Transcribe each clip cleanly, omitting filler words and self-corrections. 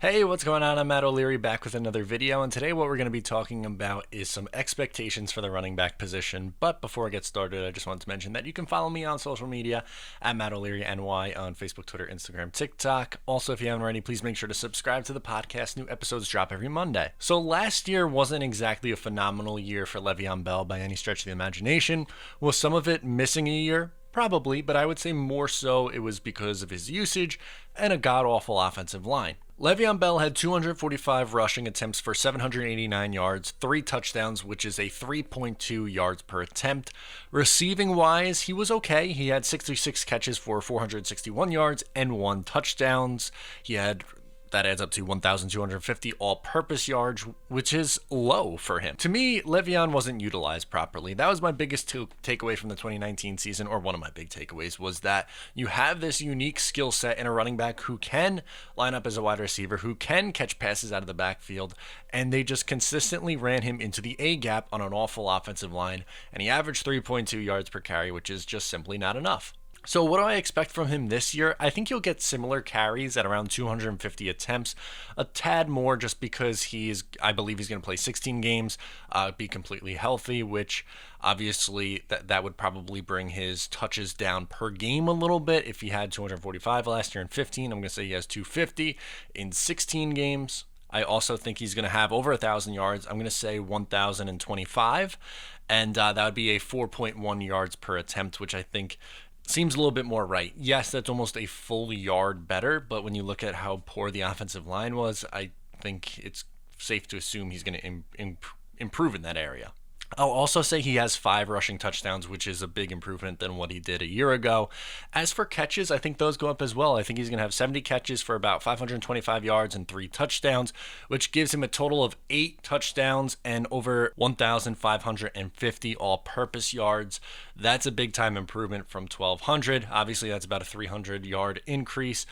Hey, what's going on? I'm Matt O'Leary back with another video, and today what we're going to be talking about is some expectations for the running back position. But before I get started, I just wanted to mention that you can follow me on social media at Matt O'Leary NY on Facebook, Twitter, Instagram, TikTok. Also, if you haven't already, please make sure to subscribe to the podcast. New episodes drop every Monday. So last year wasn't exactly a phenomenal year for Le'Veon Bell by any stretch of the imagination. Was some of it missing a year? Probably, but I would say more so it was because of his usage and a god-awful offensive line. Le'Veon Bell had 245 rushing attempts for 789 yards, 3 touchdowns, which is a 3.2 yards per attempt. Receiving wise, he was okay. He had 66 catches for 461 yards and 1 touchdowns. That adds up to 1,250 all-purpose yards, which is low for him. To me, Le'Veon wasn't utilized properly. That was my biggest takeaway from the 2019 season, or one of my big takeaways, was that you have this unique skill set in a running back who can line up as a wide receiver, who can catch passes out of the backfield, and they just consistently ran him into the A-gap on an awful offensive line, and he averaged 3.2 yards per carry, which is just simply not enough. So what do I expect from him this year? I think he'll get similar carries at around 250 attempts, a tad more just because I believe he's going to play 16 games, be completely healthy, which obviously that would probably bring his touches down per game a little bit. If he had 245 last year in 15, I'm going to say he has 250 in 16 games. I also think he's going to have over 1,000 yards. I'm going to say 1,025, and that would be a 4.1 yards per attempt, which I think seems a little bit more right. Yes, that's almost a full yard better, but when you look at how poor the offensive line was, I think it's safe to assume he's going to improve in that area. I'll also say he has 5 rushing touchdowns, which is a big improvement than what he did a year ago. As for catches, I think those go up as well. I think he's going to have 70 catches for about 525 yards and 3 touchdowns, which gives him a total of 8 touchdowns and over 1,550 all-purpose yards. That's a big-time improvement from 1,200. Obviously, that's about a 300-yard increase.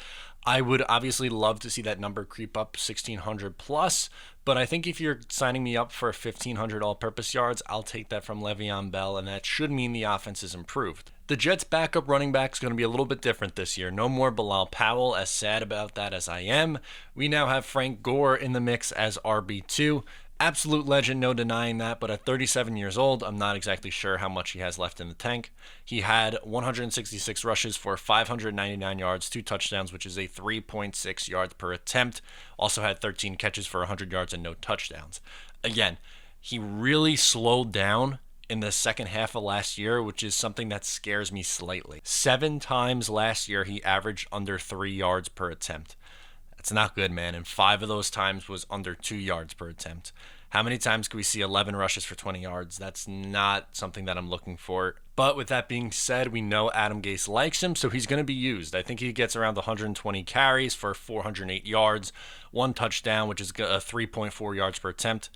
I would obviously love to see that number creep up 1,600 plus, but I think if you're signing me up for 1,500 all-purpose yards, I'll take that from Le'Veon Bell, and that should mean the offense is improved. The Jets' backup running back is going to be a little bit different this year. No more Bilal Powell, as sad about that as I am. We now have Frank Gore in the mix as RB2. Absolute legend, no denying that, but at 37 years old, I'm not exactly sure how much he has left in the tank. He had 166 rushes for 599 yards, 2 touchdowns, which is a 3.6 yards per attempt. Also had 13 catches for 100 yards and no touchdowns. Again, he really slowed down in the second half of last year, which is something that scares me slightly. 7 times last year, he averaged under 3 yards per attempt. It's not good, man. And 5 of those times was under 2 yards per attempt. How many times can we see 11 rushes for 20 yards? That's not something that I'm looking for. But with that being said, we know Adam Gase likes him, so he's going to be used. I think he gets around 120 carries for 408 yards, 1 touchdown, which is 3.4 yards per attempt.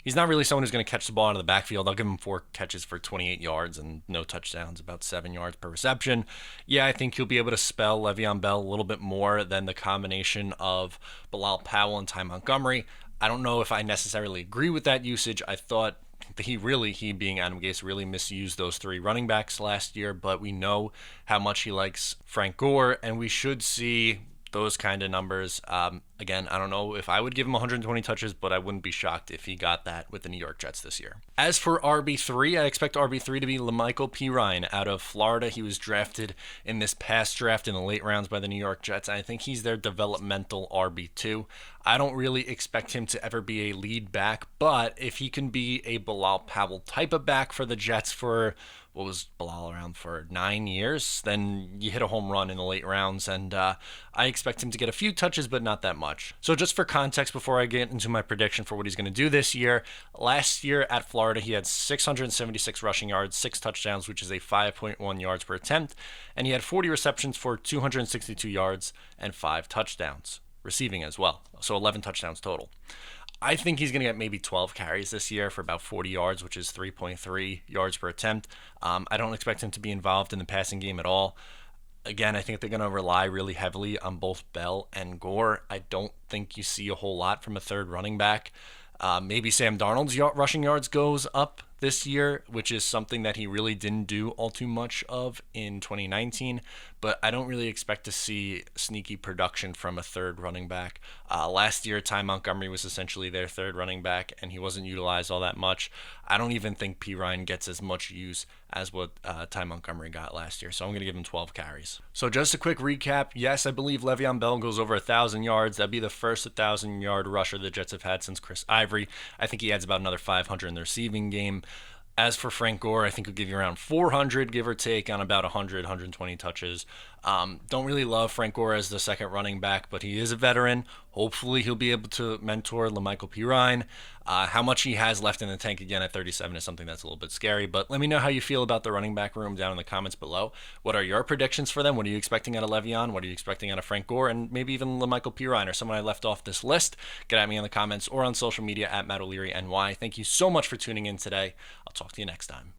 He's not really someone who's going to catch the ball out of the backfield. I'll give him 4 catches for 28 yards and no touchdowns, about 7 yards per reception. Yeah, I think he'll be able to spell Le'Veon Bell a little bit more than the combination of Bilal Powell and Ty Montgomery. I don't know if I necessarily agree with that usage. I thought that he being Adam Gase, really misused those 3 running backs last year, but we know how much he likes Frank Gore, and we should see those kind of numbers. Again, I don't know if I would give him 120 touches, but I wouldn't be shocked if he got that with the New York Jets this year. As for RB3, I expect RB3 to be LaMichael Pirine out of Florida. He was drafted in this past draft in the late rounds by the New York Jets. I think he's their developmental RB2. I don't really expect him to ever be a lead back, but if he can be a Bilal Powell type of back for the Jets for, what was Bilal around for, 9 years, then you hit a home run in the late rounds, and I expect him to get a few touches, but not that much. So just for context, before I get into my prediction for what he's going to do this year, last year at Florida, he had 676 rushing yards, 6 touchdowns, which is a 5.1 yards per attempt, and he had 40 receptions for 262 yards and 5 touchdowns, receiving as well, so 11 touchdowns total. I think he's going to get maybe 12 carries this year for about 40 yards, which is 3.3 yards per attempt. I don't expect him to be involved in the passing game at all. Again, I think they're going to rely really heavily on both Bell and Gore. I don't think you see a whole lot from a third running back. Maybe Sam Darnold's rushing yards goes up this year, which is something that he really didn't do all too much of in 2019. But I don't really expect to see sneaky production from a third running back. Last year, Ty Montgomery was essentially their third running back, and he wasn't utilized all that much. I don't even think P. Ryan gets as much use as what Ty Montgomery got last year, so I'm going to give him 12 carries. So just a quick recap. Yes, I believe Le'Veon Bell goes over 1,000 yards. That'd be the first 1,000-yard rusher the Jets have had since Chris Ivory. I think he adds about another 500 in the receiving game. As for Frank Gore, I think he'll give you around 400, give or take, on about 100, 120 touches. Don't really love Frank Gore as the second running back, but he is a veteran. Hopefully he'll be able to mentor LaMichael Pirine. How much he has left in the tank again at 37 is something that's a little bit scary, but let me know how you feel about the running back room down in the comments below. What are your predictions for them? What are you expecting out of Le'Veon? What are you expecting out of Frank Gore? And maybe even LaMichael Pirine or someone I left off this list. Get at me in the comments or on social media at Matt O'Leary NY. Thank you so much for tuning in today. I'll talk to you next time.